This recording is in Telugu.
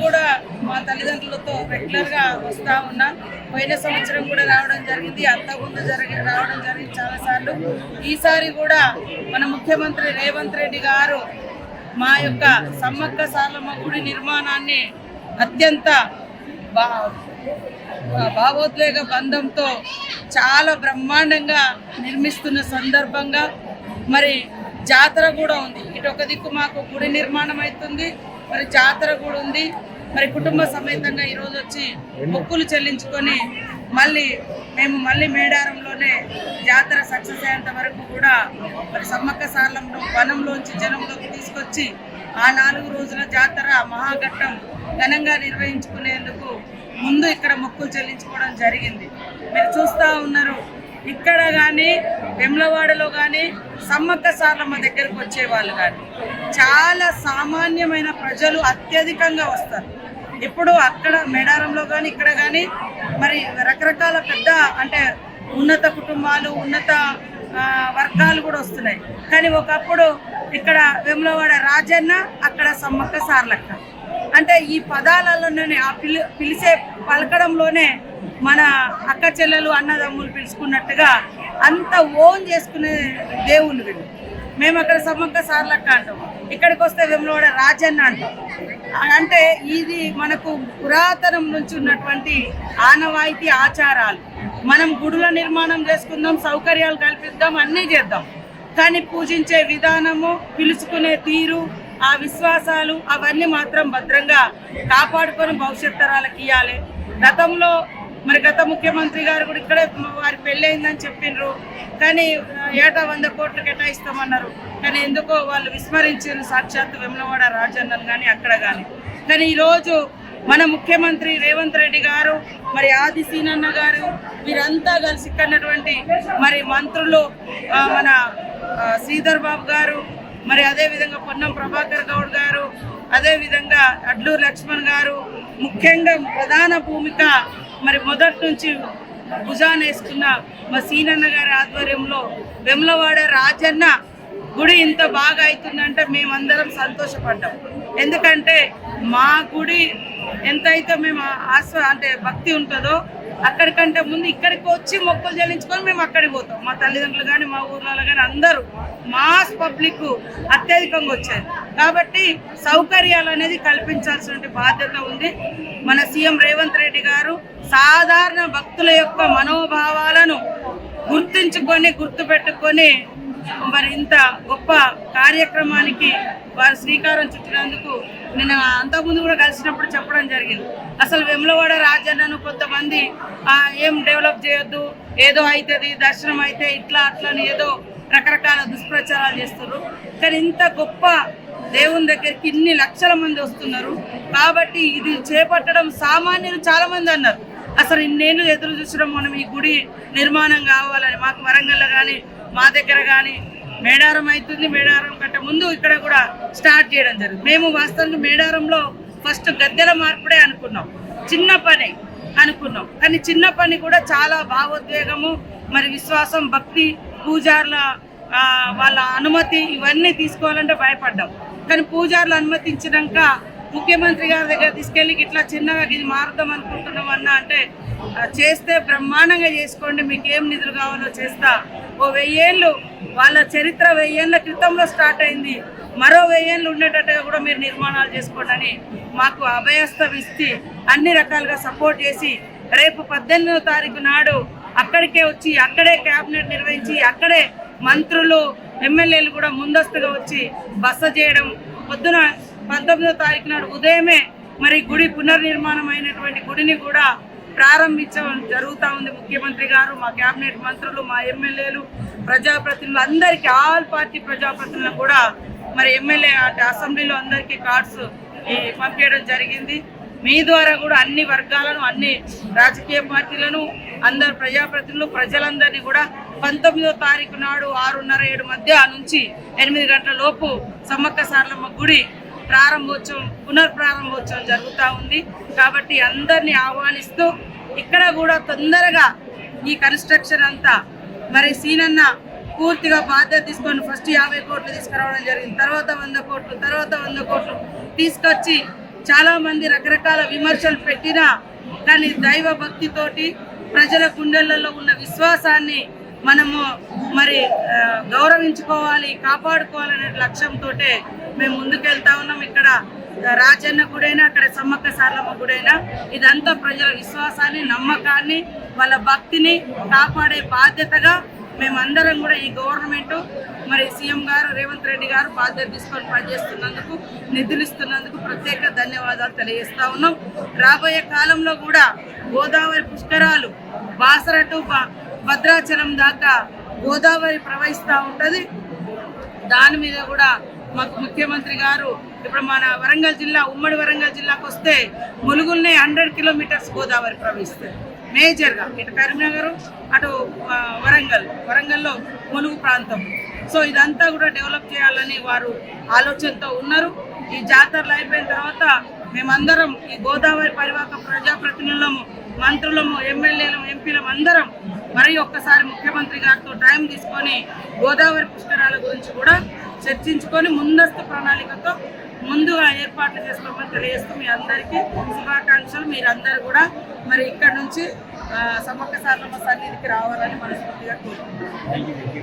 కూడా మా తల్లిదండ్రులతో రెగ్యులర్గా వస్తూ ఉన్నా. పోయిన సంవత్సరం కూడా రావడం జరిగింది, అంతకుముందు రావడం జరిగింది చాలాసార్లు. ఈసారి కూడా మన ముఖ్యమంత్రి రేవంత్ రెడ్డి గారు మా యొక్క సమ్మక్క సారలమ్మ గుడి నిర్మాణాన్ని అత్యంత భావోద్వేగ బంధంతో చాలా బ్రహ్మాండంగా నిర్మిస్తున్న సందర్భంగా మరి జాతర కూడా ఉంది. ఇటు ఒక దిక్కు మాకు గుడి నిర్మాణం అవుతుంది, మరి జాతర కూడా ఉంది. మరి కుటుంబ సమేతంగా ఈరోజు వచ్చి మొక్కులు చెల్లించుకొని మేము మళ్ళీ మేడారంలోనే జాతర సక్సెస్ అయ్యేంత వరకు కూడా మరి సమ్మక్క సారలమ్మను వనంలోంచి జనంలోకి తీసుకొచ్చి ఆ 4 రోజుల జాతర మహాఘట్టం ఘనంగా నిర్వహించుకునేందుకు ముందు ఇక్కడ మొక్కులు చెల్లించుకోవడం జరిగింది. మీరు చూస్తూ ఉన్నారు, ఇక్కడ కానీ వెమ్లవాడలో కానీ సమ్మక్క సారలమ్మ దగ్గరకు వచ్చేవాళ్ళు కానీ చాలా సామాన్యమైన ప్రజలు అత్యధికంగా వస్తారు. ఇప్పుడు అక్కడ మేడారంలో కానీ ఇక్కడ కానీ మరి రకరకాల పెద్ద అంటే ఉన్నత కుటుంబాలు, ఉన్నత వర్గాలు కూడా వస్తున్నాయి. కానీ ఒకప్పుడు ఇక్కడ వెమ్లవాడ రాజన్న, అక్కడ సమ్మక్క సారలక్క అంటే ఈ పదాలలోనే ఆ పిలిచే పలకడంలోనే మన అక్క చెల్లెలు అన్నదమ్ములు పిలుచుకున్నట్టుగా అంత ఓన్ చేసుకునే దేవుళ్ళు వీళ్ళు. మేము అక్కడ సమ్మక్క సారలక్క అంటాం, ఇక్కడికి వస్తే వెమ్లవాడ రాజన్న అంటాం. అంటే ఇది మనకు పురాతనం నుంచి ఉన్నటువంటి ఆనవాయితీ ఆచారాలు. మనం గుడుల నిర్మాణం చేసుకుందాం, సౌకర్యాలు కల్పిద్దాం, అన్నీ చేద్దాం. కానీ పూజించే విధానము, పిలుచుకునే తీరు, ఆ విశ్వాసాలు అవన్నీ మాత్రం భద్రంగా కాపాడుకొని భవిష్యత్ తరాలకు ఇవ్వాలి. గతంలో మరి గత ముఖ్యమంత్రి గారు కూడా ఇక్కడే వారి పెళ్ళయిందని చెప్పిండ్రు, కానీ ఏటా 100 కోట్లు కేటాయిస్తామన్నారు. కానీ ఎందుకో వాళ్ళు విస్మరించారు సాక్షాత్ వెమ్లవాడ రాజన్నను కానీ అక్కడ కానీ. కానీ ఈరోజు మన ముఖ్యమంత్రి రేవంత్ రెడ్డి గారు, మరి ఆది సీనన్న గారు, వీరంతా కలిసి ఇక్కడటువంటి మరి మంత్రులు మన శ్రీధర్ బాబు గారు, మరి అదేవిధంగా పొన్నం ప్రభాకర్ గౌడ్ గారు, అదేవిధంగా అడ్లూరు లక్ష్మణ్ గారు, ముఖ్యంగా ప్రధాన భూమిక మరి మొదటి నుంచి భుజాన వేసుకున్న మా సీనన్న గారి ఆధ్వర్యంలో వెమ్లవాడ రాజన్న గుడి ఇంత బాగా అవుతుందంటే మేమందరం సంతోషపడ్డాం. ఎందుకంటే మా గుడి ఎంతైతే మేము అంటే భక్తి ఉంటుందో అక్కడికంటే ముందు ఇక్కడికి వచ్చి మొక్కలు చెల్లించుకొని మేము అక్కడికి పోతాం. మా తల్లిదండ్రులు కానీ మా ఊర్లలో కానీ అందరూ మాస్ పబ్లిక్ అత్యధికంగా వచ్చారు. కాబట్టి సౌకర్యాలు అనేది కల్పించాల్సిన బాధ్యత ఉంది. మన సీఎం రేవంత్ రెడ్డి గారు సాధారణ భక్తుల యొక్క మనోభావాలను గుర్తుపెట్టుకొని మరి ఇంత గొప్ప కార్యక్రమానికి వారు శ్రీకారం చుట్టినందుకు నేను అంతకుముందు కూడా కలిసినప్పుడు చెప్పడం జరిగింది. అసలు వెమ్లవాడ రాజన్నను కొంతమంది ఏం డెవలప్ చేయొద్దు, ఏదో అవుతుంది, దర్శనం అయితే ఇట్లా అట్లా ఏదో రకరకాల దుష్ప్రచారాలు చేస్తున్నారు. కానీ ఇంత గొప్ప దేవుని దగ్గరికి ఇన్ని లక్షల మంది వస్తున్నారు. కాబట్టి ఇది చేపట్టడం సామాన్యులు చాలా మంది అన్నారు. అసలు ఇన్నేళ్ళు ఎదురు చూసడం మనం ఈ గుడి నిర్మాణం కావాలని. మాకు వరంగల్లో కానీ మా దగ్గర కానీ మేడారం అవుతుంది, మేడారం కంటే ముందు ఇక్కడ కూడా స్టార్ట్ చేయడం జరిగింది. మేము వాస్తవంగా మేడారంలో ఫస్ట్ గద్దెల మార్పుడే అనుకున్నాం, చిన్న పని అనుకున్నాం. కానీ చిన్న పని కూడా చాలా భావోద్వేగము, మరి విశ్వాసం, భక్తి, పూజారుల వాళ్ళ అనుమతి ఇవన్నీ తీసుకోవాలంటే భయపడ్డాం. కానీ పూజారులు అనుమతించినాక ముఖ్యమంత్రి గారి దగ్గర తీసుకెళ్ళి ఇట్లా చిన్నగా ఇది మారుద్దాం అనుకుంటున్నాం అన్న అంటే చేస్తే బ్రహ్మాండంగా చేసుకోండి, మీకు ఏం నిధులు కావాలో చేస్తా. ఓ 1000 ఏళ్ళు వాళ్ళ చరిత్ర 1000 ఏళ్ళ క్రితంలో స్టార్ట్ అయింది, మరో 1000 ఏళ్ళు ఉండేటట్టుగా కూడా మీరు నిర్మాణాలు చేసుకోండి అని మాకు అభయస్థం ఇచ్చి అన్ని రకాలుగా సపోర్ట్ చేసి రేపు 18వ తారీఖు నాడు అక్కడికే వచ్చి అక్కడే క్యాబినెట్ నిర్వహించి అక్కడే మంత్రులు, ఎమ్మెల్యేలు కూడా ముందస్తుగా వచ్చి బస చేయడం, పొద్దున 19వ తారీఖు నాడు ఉదయమే మరి గుడి పునర్నిర్మాణం అయినటువంటి గుడిని కూడా ప్రారంభించడం జరుగుతూ ఉంది. ముఖ్యమంత్రి గారు, మా క్యాబినెట్ మంత్రులు, మా ఎమ్మెల్యేలు, ప్రజాప్రతినిధులు అందరికీ, ఆల్ పార్టీ ప్రజాప్రతినిధులు కూడా మరి ఎమ్మెల్యే అంటే అసెంబ్లీలో అందరికీ కార్డ్స్ పంపించడం జరిగింది. మీ ద్వారా కూడా అన్ని వర్గాలను, అన్ని రాజకీయ పార్టీలను, అందరు ప్రజాప్రతినిధులు, ప్రజలందరినీ కూడా 19వ తారీఖు నాడు 6:30, 7 మధ్య నుంచి 8 గంటల లోపు సమ్మక్క సారలమ్మ గుడి పునర్ప్రారంభోత్సవం జరుగుతూ ఉంది. కాబట్టి అందరినీ ఆహ్వానిస్తూ ఇక్కడ కూడా తొందరగా ఈ కన్స్ట్రక్షన్ అంతా మరి సీనన్న పూర్తిగా బాధ్యత తీసుకొని ఫస్ట్ 50 కోట్లు తీసుకురావడం జరిగింది. తర్వాత 100 కోట్లు, తర్వాత 100 కోట్లు తీసుకొచ్చి చాలామంది రకరకాల విమర్శలు పెట్టినా కానీ దైవ భక్తితోటి ప్రజల గుండెలలో ఉన్న విశ్వాసాన్ని మనము మరి గౌరవించుకోవాలి, కాపాడుకోవాలనే లక్ష్యంతో మేము ముందుకెళ్తా ఉన్నాం. ఇక్కడ రాజన్న గుడైనా, అక్కడ సమ్మక్క సారలమ్మ గుడైనా, ఇదంతా ప్రజల విశ్వాసాన్ని, నమ్మకాన్ని, వాళ్ళ భక్తిని కాపాడే బాధ్యతగా మేమందరం కూడా ఈ గవర్నమెంట్ మరి సీఎం గారు రేవంత్ రెడ్డి గారు బాధ్యత తీసుకొని పనిచేస్తున్నందుకు, నిధులు ఇస్తున్నందుకు ప్రత్యేక ధన్యవాదాలు తెలియజేస్తా ఉన్నాం. రాబోయే కాలంలో కూడా గోదావరి పుష్కరాలు బాసర టు భద్రాచలం దాకా గోదావరి ప్రవహిస్తూ ఉంటుంది. దాని మీద కూడా మాకు ముఖ్యమంత్రి గారు ఇప్పుడు మన వరంగల్ జిల్లా, ఉమ్మడి వరంగల్ జిల్లాకు వస్తే ములుగుల్నే 100 కిలోమీటర్స్ గోదావరి ప్రవహిస్తుంది మేజర్గా. ఇటు కరీంనగర్, అటు వరంగల్లో ములుగు ప్రాంతం. సో ఇదంతా కూడా డెవలప్ చేయాలని వారు ఆలోచనతో ఉన్నారు. ఈ జాతరలు అయిపోయిన తర్వాత మేమందరం ఈ గోదావరి పరివాహక ప్రజాప్రతినిధులము, మంత్రులము, ఎమ్మెల్యేలము, ఎంపీలము అందరం మరి ఒక్కసారి ముఖ్యమంత్రి గారితో టైం తీసుకొని గోదావరి పుష్కరాల గురించి కూడా చర్చించుకొని ముందస్తు ప్రణాళికతో ముందుగా ఏర్పాట్లు చేసుకోమని తెలియజేస్తూ మీ అందరికీ శుభాకాంక్షలు. మీరందరూ కూడా మరి ఇక్కడ నుంచి సమ్మక్క సారలమ్మ సన్నిధికి రావాలని మనస్ఫూర్తిగా కోరుకుంటున్నాను.